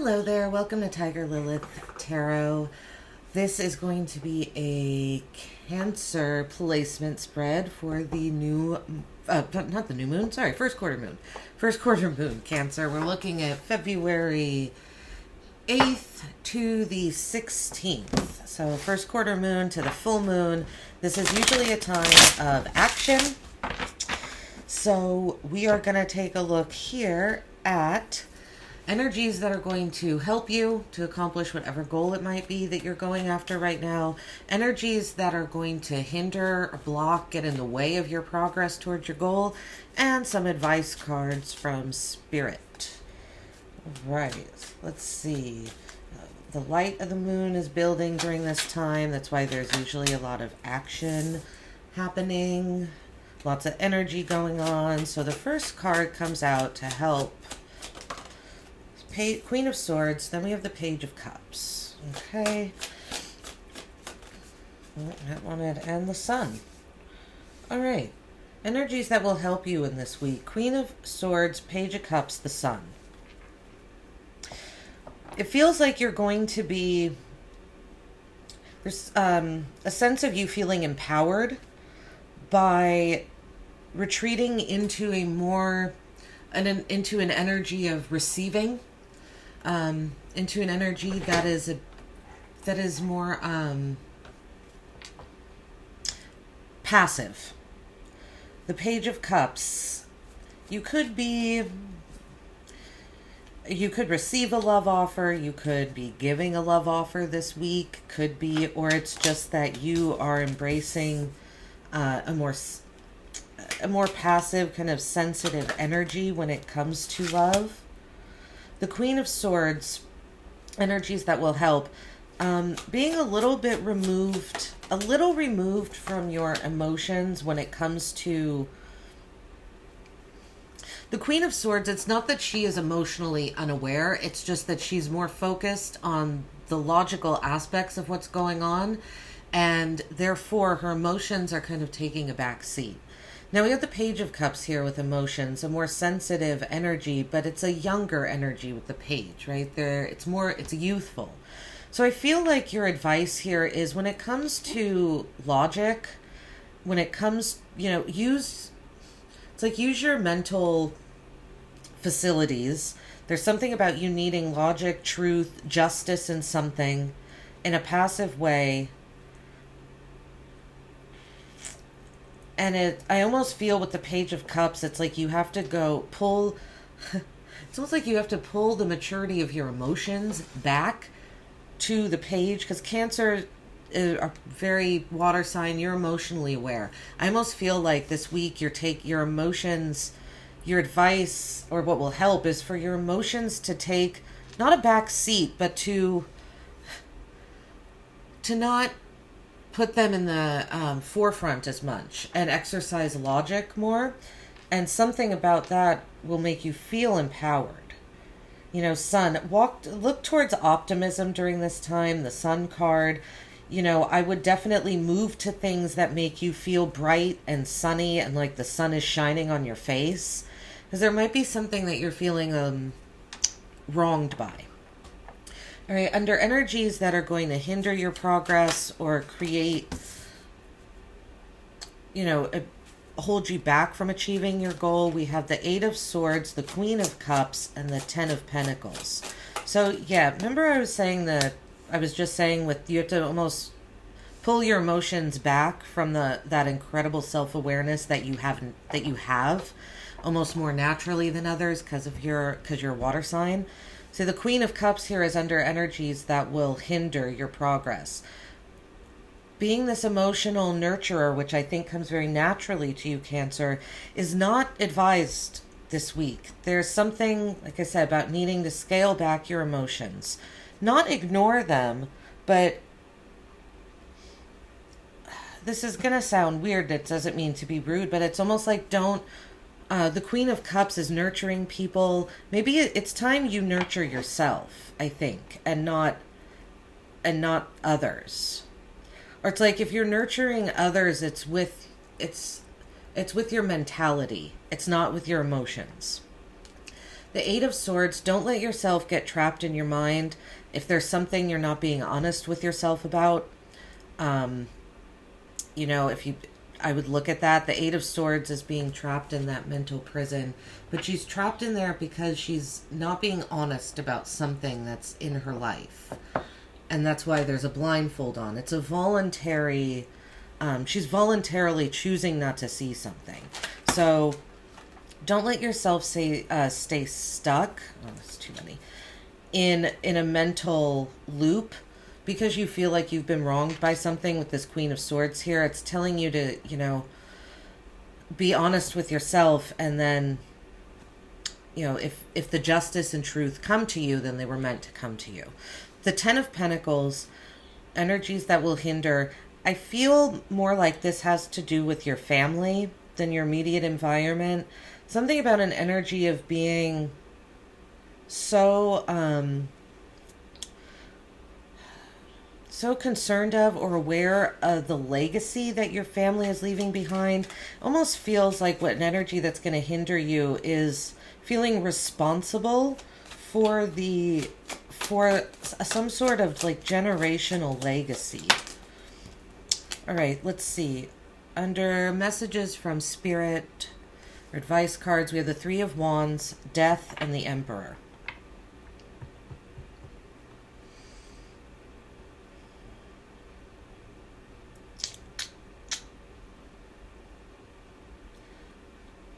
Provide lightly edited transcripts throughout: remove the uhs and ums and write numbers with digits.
Hello there, welcome to Tiger Lilith Tarot. This is going to be a Cancer placement spread for the new, not the new moon, sorry, first quarter moon. First quarter moon, Cancer. We're looking at February 8th to the 16th. So first quarter moon to the full moon. This is usually a time of action. So we are going to take a look here at energies that are going to help you to accomplish whatever goal it might be that you're going after right now. Energies that are going to hinder or block, get in the way of your progress towards your goal. And some advice cards from Spirit. Right, let's see. The light of the moon is building during this time. That's why there's usually a lot of action happening. Lots of energy going on. So the first card comes out to help. Queen of Swords, then we have the Page of Cups. Okay. That wanted, and the Sun. All right. Energies that will help you in this week. Queen of Swords, Page of Cups, the Sun. It feels like you're going to be, there's a sense of you feeling empowered by retreating into a more, into an energy of receiving. Into an energy that is more passive. The Page of Cups. You could receive a love offer. You could be giving a love offer this week. Could be, or it's just that you are embracing a more passive, kind of sensitive energy when it comes to love. The Queen of Swords, energies that will help, being a little removed from your emotions when it comes to the Queen of Swords. It's not that she is emotionally unaware. It's just that she's more focused on the logical aspects of what's going on, and therefore her emotions are kind of taking a back seat. Now we have the Page of Cups here with emotions, a more sensitive energy, but it's a younger energy with the page, right? It's youthful. So I feel like your advice here is when it comes to logic, when it comes, use your mental facilities. There's something about you needing logic, truth, justice in something in a passive way. And I almost feel with the Page of Cups, it's like you have to it's almost like you have to pull the maturity of your emotions back to the page, because Cancer are very water sign, you're emotionally aware. I almost feel like this week your emotions, your advice, or what will help is for your emotions to take, not a back seat, but to not put them in the forefront as much and exercise logic more. And something about that will make you feel empowered. Sun, look towards optimism during this time. The Sun card, I would definitely move to things that make you feel bright and sunny and like the sun is shining on your face, because there might be something that you're feeling wronged by. All right, under energies that are going to hinder your progress or create, hold you back from achieving your goal, we have the 8 of Swords, the Queen of Cups, and the 10 of Pentacles. So, yeah, remember I was just saying with you have to almost pull your emotions back from that incredible self-awareness that you have almost more naturally than others because you're a water sign. So the Queen of Cups here is under energies that will hinder your progress. Being this emotional nurturer, which I think comes very naturally to you, Cancer, is not advised this week. There's something, like I said, about needing to scale back your emotions. Not ignore them, but this is going to sound weird. It doesn't mean to be rude, but it's almost like the Queen of Cups is nurturing people. Maybe it's time you nurture yourself, I think, and not others. Or it's like if you're nurturing others, it's with your mentality. It's not with your emotions. The Eight of Swords, don't let yourself get trapped in your mind. If there's something you're not being honest with yourself about, you know, I would look at that. The Eight of Swords is being trapped in that mental prison, but she's trapped in there because she's not being honest about something that's in her life. And that's why there's a blindfold on. It's a voluntary, she's voluntarily choosing not to see something. So don't let yourself stay stuck. Oh, that's too many. In a mental loop because you feel like you've been wronged by something with this Queen of Swords here. It's telling you to, you know, be honest with yourself, and then, you know, if the justice and truth come to you, then they were meant to come to you. The Ten of Pentacles, energies that will hinder. I feel more like this has to do with your family than your immediate environment. Something about an energy of being so so concerned of or aware of the legacy that your family is leaving behind. Almost feels like what an energy that's going to hinder you is feeling responsible for some sort of like generational legacy. All right, let's see. Under messages from Spirit or advice cards, we have the Three of Wands, Death, and the Emperor.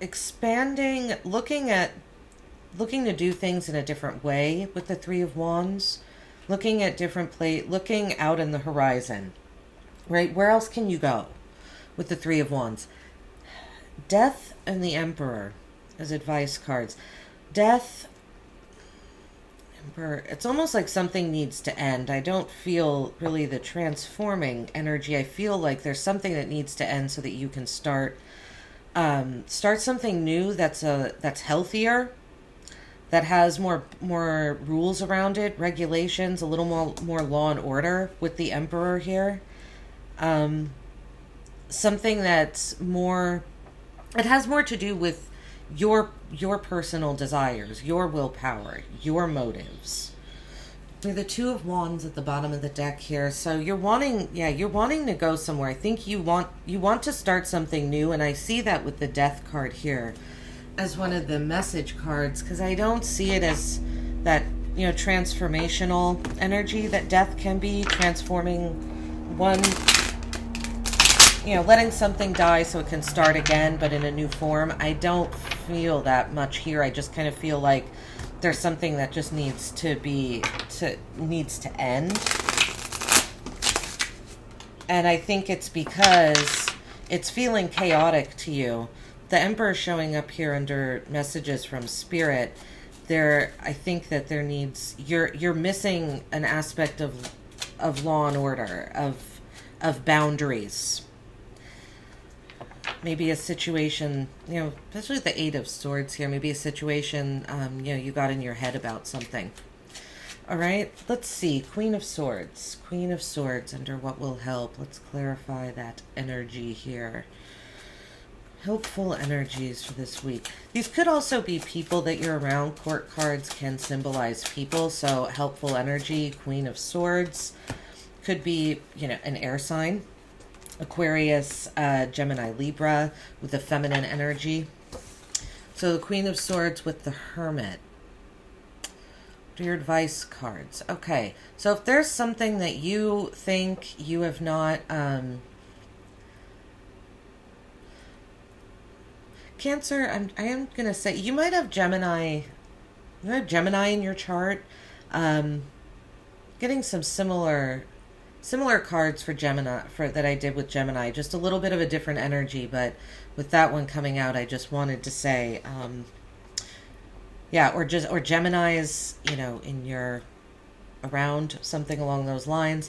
Expanding, looking to do things in a different way with the Three of Wands, looking at looking out in the horizon, right? Where else can you go with the Three of Wands? Death and the Emperor as advice cards. Death, Emperor, it's almost like something needs to end. I don't feel really the transforming energy. I feel like there's something that needs to end so that you can start something new that's healthier, that has more rules around it, regulations, a little more law and order with the Emperor here. Something that's more, it has more to do with your personal desires, your willpower, your motives. We have the Two of Wands at the bottom of the deck here. So you're wanting to go somewhere. I think you want to start something new, and I see that with the Death card here as one of the message cards, because I don't see it as that, you know, transformational energy that Death can be, transforming one, you know, letting something die so it can start again, but in a new form. I don't feel that much here. I just kind of feel like there's something that just needs to end. And I think it's because it's feeling chaotic to you. The Emperor showing up here under messages from Spirit. I think that there needs, you're missing an aspect of law and order, of boundaries. Maybe a situation, you know, especially the Eight of Swords here, maybe a situation, you know, you got in your head about something. All right, let's see. Queen of Swords. Queen of Swords, under what will help? Let's clarify that energy here. Helpful energies for this week. These could also be people that you're around. Court cards can symbolize people, so helpful energy. Queen of Swords could be, you know, an air sign. Aquarius, Gemini, Libra with the feminine energy. So the Queen of Swords with the Hermit. Do your advice cards. Okay, so if there's something that you think you have not, Cancer, I am going to say, you might have Gemini. You have Gemini in your chart. Getting some similar cards for Gemini, that I did with Gemini. Just a little bit of a different energy, but with that one coming out, I just wanted to say, or Gemini's, you know, in your around, something along those lines.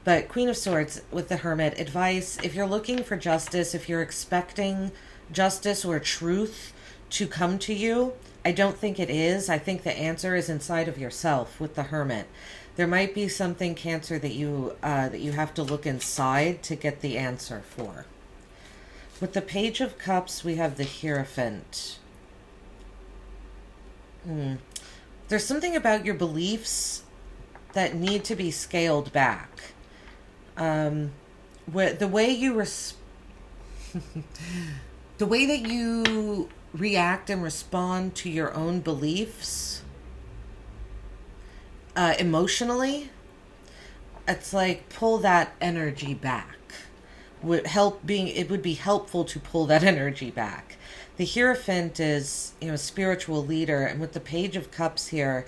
But Queen of Swords with the Hermit. Advice, if you're looking for justice, if you're expecting justice or truth to come to you, I don't think it is. I think the answer is inside of yourself with the Hermit. There might be something, Cancer, that you have to look inside to get the answer for. With the Page of Cups, we have the Hierophant. There's something about your beliefs that need to be scaled back. The way the way that you react and respond to your own beliefs emotionally, it's like pull that energy back. It would be helpful to pull that energy back. The Hierophant is, a spiritual leader, and with the Page of Cups here,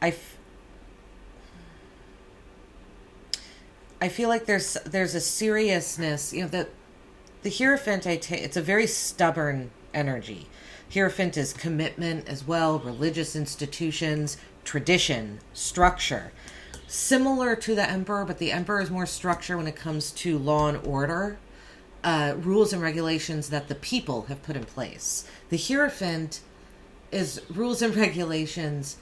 I feel like there's a seriousness, that the Hierophant, it's a very stubborn energy. Hierophant is commitment as well, religious institutions, tradition, structure. Similar to the Emperor, but the Emperor is more structure when it comes to law and order, rules and regulations that the people have put in place. The Hierophant is rules and regulations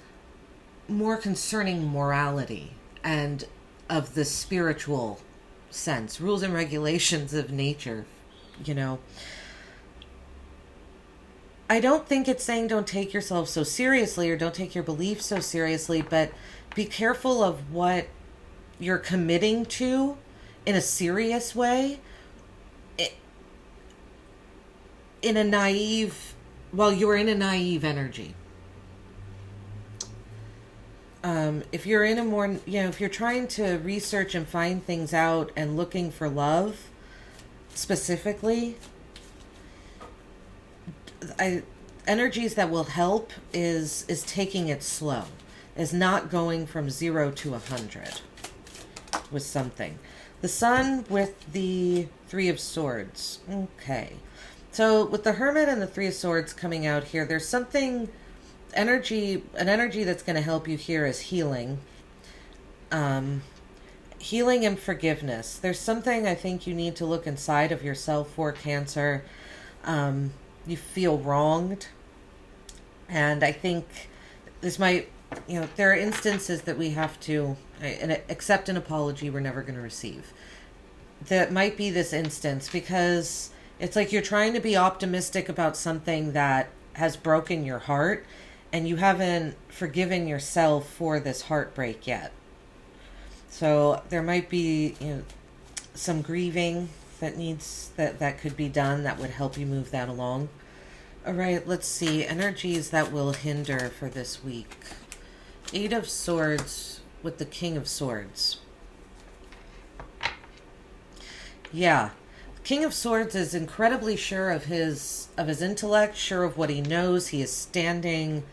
more concerning morality and of the spiritual sense, rules and regulations of nature, I don't think it's saying don't take yourself so seriously or don't take your beliefs so seriously, but be careful of what you're committing to in a serious way, in a naive, you're in a naive energy. If you're in a more, if you're trying to research and find things out and looking for love specifically, energies that will help is taking it slow, is not going from 0 to 100 with something. The Sun with the Three of Swords. Okay. So with the Hermit and the Three of Swords coming out here, there's an energy that's going to help you here is healing. Healing and forgiveness. There's something I think you need to look inside of yourself for, Cancer. You feel wronged. And I think this might, there are instances that we have to accept an apology we're never going to receive. That might be this instance, because it's like you're trying to be optimistic about something that has broken your heart, and you haven't forgiven yourself for this heartbreak yet. So there might be some grieving that could be done that would help you move that along. All right, let's see. Energies that will hinder for this week. 8 of Swords with the King of Swords. Yeah. King of Swords is incredibly sure of his intellect, sure of what he knows. He is standing.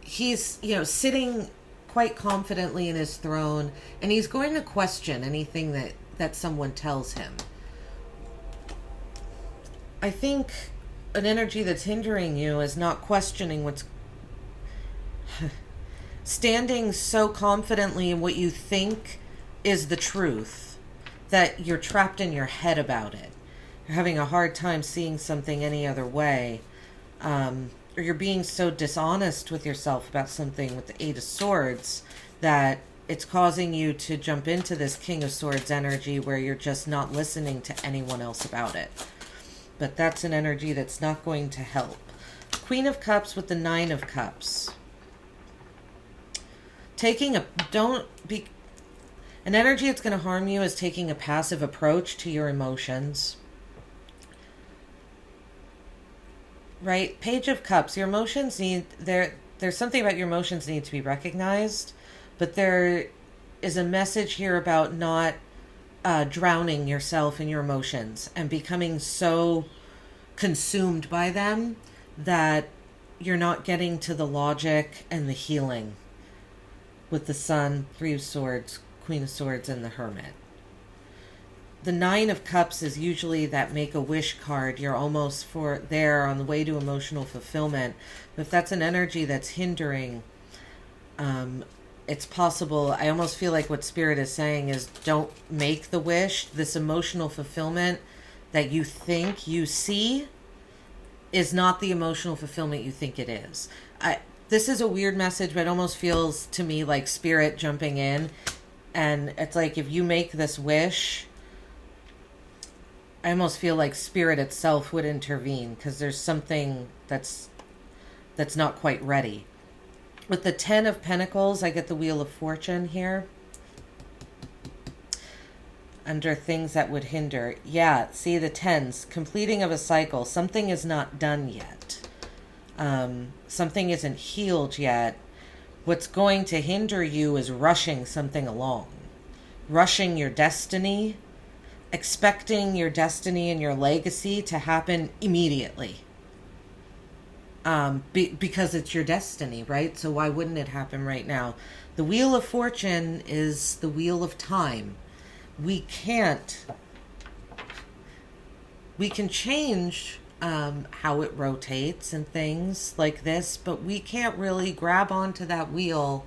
He's, sitting quite confidently in his throne, and he's going to question anything that someone tells him. I think an energy that's hindering you is not questioning what's standing so confidently in what you think is the truth that you're trapped in your head about it. You're having a hard time seeing something any other way. Or you're being so dishonest with yourself about something with the 8 of Swords that it's causing you to jump into this King of Swords energy where you're just not listening to anyone else about it. But that's an energy that's not going to help. Queen of Cups with the 9 of Cups. An energy that's going to harm you is taking a passive approach to your emotions. Right? Page of Cups. Your emotions there's something about your emotions need to be recognized, but there is a message here about not drowning yourself in your emotions and becoming so consumed by them that you're not getting to the logic and the healing with the Sun, 3 of Swords, Queen of Swords, and the Hermit. The 9 of Cups is usually that Make-A-Wish card. You're almost there on the way to emotional fulfillment. But if that's an energy that's hindering, it's possible. I almost feel like what Spirit is saying is don't make the wish. This emotional fulfillment that you think you see is not the emotional fulfillment you think it is. This is a weird message, but it almost feels to me like Spirit jumping in. And it's like if you make this wish, I almost feel like Spirit itself would intervene, because there's something that's that's not quite ready. With the 10 of Pentacles, I get the Wheel of Fortune here. Under things that would hinder. Yeah, see the 10s. Completing of a cycle. Something is not done yet. Something isn't healed yet. What's going to hinder you is rushing something along. Rushing your destiny. Expecting your destiny and your legacy to happen immediately. Because it's your destiny, right? So why wouldn't it happen right now? The Wheel of Fortune is the wheel of time. We can change how it rotates and things like this, but we can't really grab onto that wheel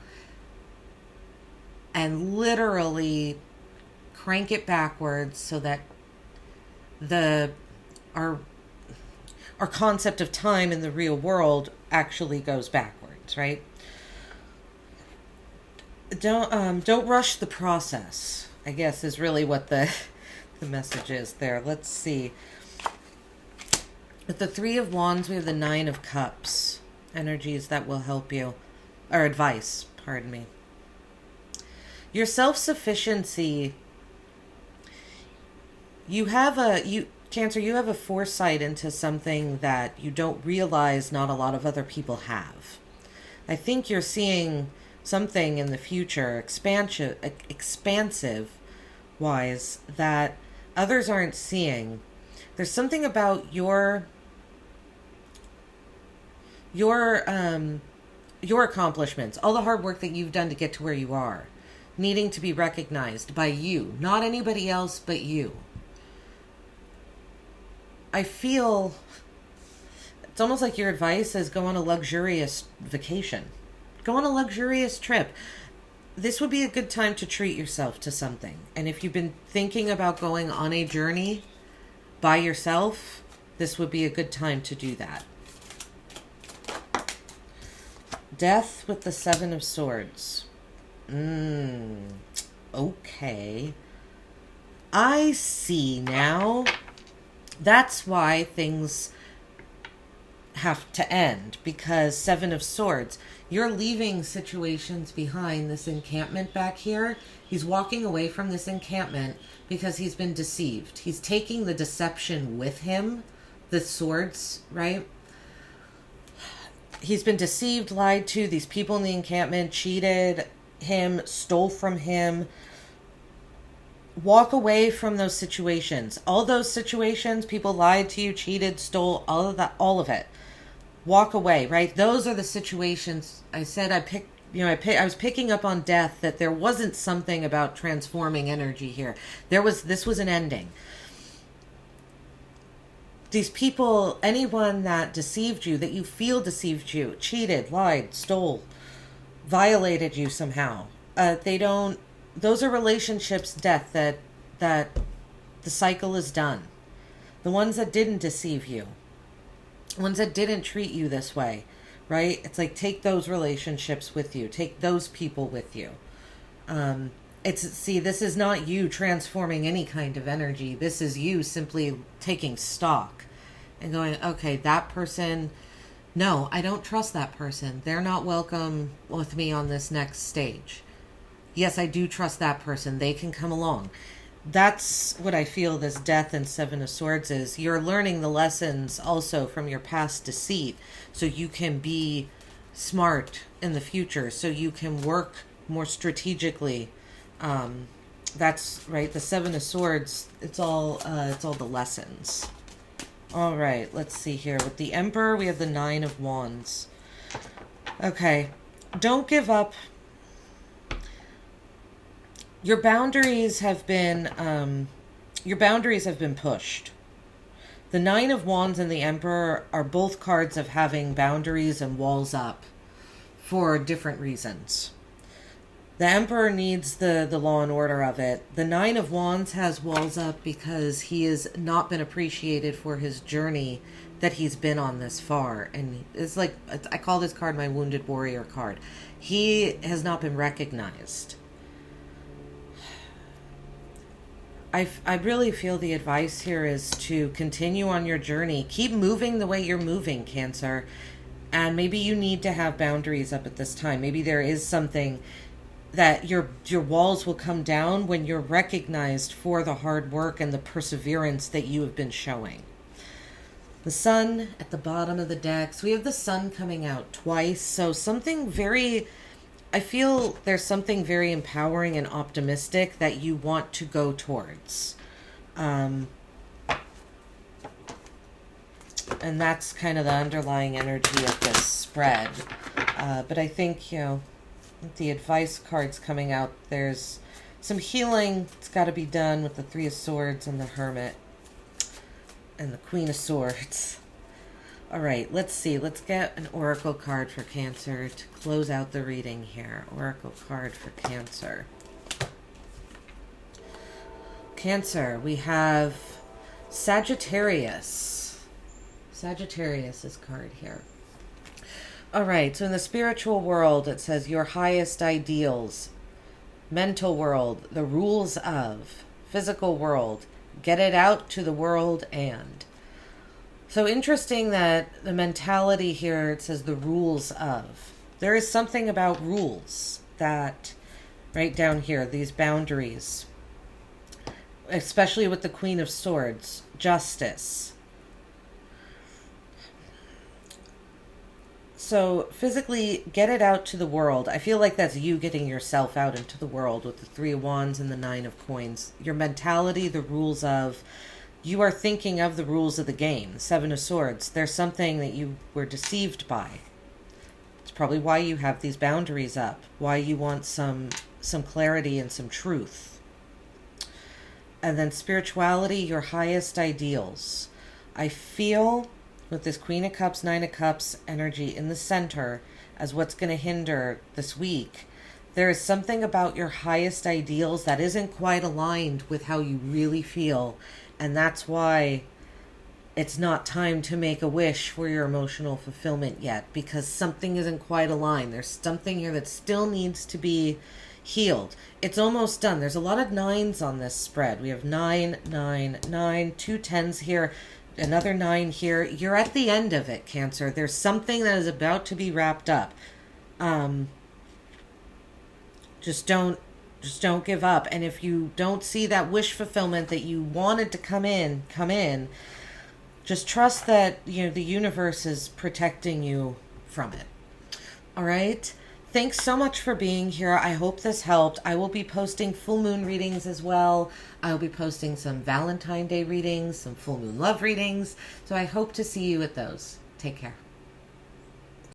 and literally crank it backwards so that our concept of time in the real world actually goes backwards, right? Don't rush the process, I guess, is really what the message is there. Let's see. With the 3 of Wands, we have the 9 of Cups. Energies that will help you. Or advice, pardon me. Your self-sufficiency. Cancer, you have a foresight into something that you don't realize not a lot of other people have. I think you're seeing something in the future, expansive-wise, that others aren't seeing. There's something about your accomplishments, all the hard work that you've done to get to where you are, needing to be recognized by you, not anybody else but you. I feel it's almost like your advice is go on a luxurious vacation. Go on a luxurious trip. This would be a good time to treat yourself to something. And if you've been thinking about going on a journey by yourself, this would be a good time to do that. Death with the 7 of Swords. Okay. I see now. That's why things have to end, because 7 of Swords, you're leaving situations behind. This encampment back here, he's walking away from this encampment because he's been deceived. He's taking the deception with him, the swords, right? He's been deceived, lied to. These people in the encampment cheated him, stole from him. Walk away from those situations. All those situations, people lied to you, cheated, stole, all of that, all of it. Walk away, right? Those are the situations. I said I was picking up on death, that there wasn't something about transforming energy here. This was an ending. These people, anyone that deceived you, that you feel deceived you, cheated, lied, stole, violated you somehow. Those are relationships, death, that the cycle is done. The ones that didn't deceive you, ones that didn't treat you this way, right? It's like, take those relationships with you. Take those people with you. This is not you transforming any kind of energy. This is you simply taking stock and going, okay, that person, no, I don't trust that person. They're not welcome with me on this next stage. Yes, I do trust that person. They can come along. That's what I feel this Death and 7 of Swords is. You're learning the lessons also from your past deceit, so you can be smart in the future, so you can work more strategically. That's right. The 7 of Swords, it's all the lessons. All right, let's see here. With the Emperor, we have the 9 of Wands. Okay, don't give up. Your boundaries have been pushed. The 9 of Wands and the Emperor are both cards of having boundaries and walls up for different reasons. The Emperor needs the law and order of it. The 9 of Wands has walls up because he has not been appreciated for his journey that he's been on this far. And it's like, I call this card my Wounded Warrior card. He has not been recognized. I really feel the advice here is to continue on your journey. Keep moving the way you're moving, Cancer. And maybe you need to have boundaries up at this time. Maybe there is something that your walls will come down when you're recognized for the hard work and the perseverance that you have been showing. The sun at the bottom of the deck. So we have the sun coming out twice. So something very, I feel there's something very empowering and optimistic that you want to go towards. And that's kind of the underlying energy of this spread. But I think, the advice cards coming out, there's some healing that's got to be done with the Three of Swords and the Hermit and the Queen of Swords. All right, let's see. Let's get an oracle card for Cancer to close out the reading here. Oracle card for Cancer. Cancer, we have Sagittarius. Sagittarius's card here. All right, so in the spiritual world, it says your highest ideals. Mental world, the rules of. Physical world, get it out to the world and. So interesting that the mentality here, it says the rules of. There is something about rules that, right down here, these boundaries, especially with the Queen of Swords, justice. So physically, get it out to the world. I feel like that's you getting yourself out into the world with the Three of Wands and the Nine of Coins. Your mentality, the rules of, you are thinking of the rules of the game. Seven of Swords. There's something that you were deceived by. It's probably why you have these boundaries up. Why you want some clarity and some truth. And then spirituality, your highest ideals. I feel with this Queen of Cups, Nine of Cups energy in the center as what's going to hinder this week, there is something about your highest ideals that isn't quite aligned with how you really feel. And that's why it's not time to make a wish for your emotional fulfillment yet, because something isn't quite aligned. There's something here that still needs to be healed. It's almost done. There's a lot of nines on this spread. We have 9, 9, 9, 2 10s here. Another 9 here. You're at the end of it, Cancer. There's something that is about to be wrapped up. Just don't give up. And if you don't see that wish fulfillment that you wanted to come in. Just trust that, the universe is protecting you from it. All right? Thanks so much for being here. I hope this helped. I will be posting full moon readings as well. I'll be posting some Valentine's Day readings, some full moon love readings. So I hope to see you at those. Take care.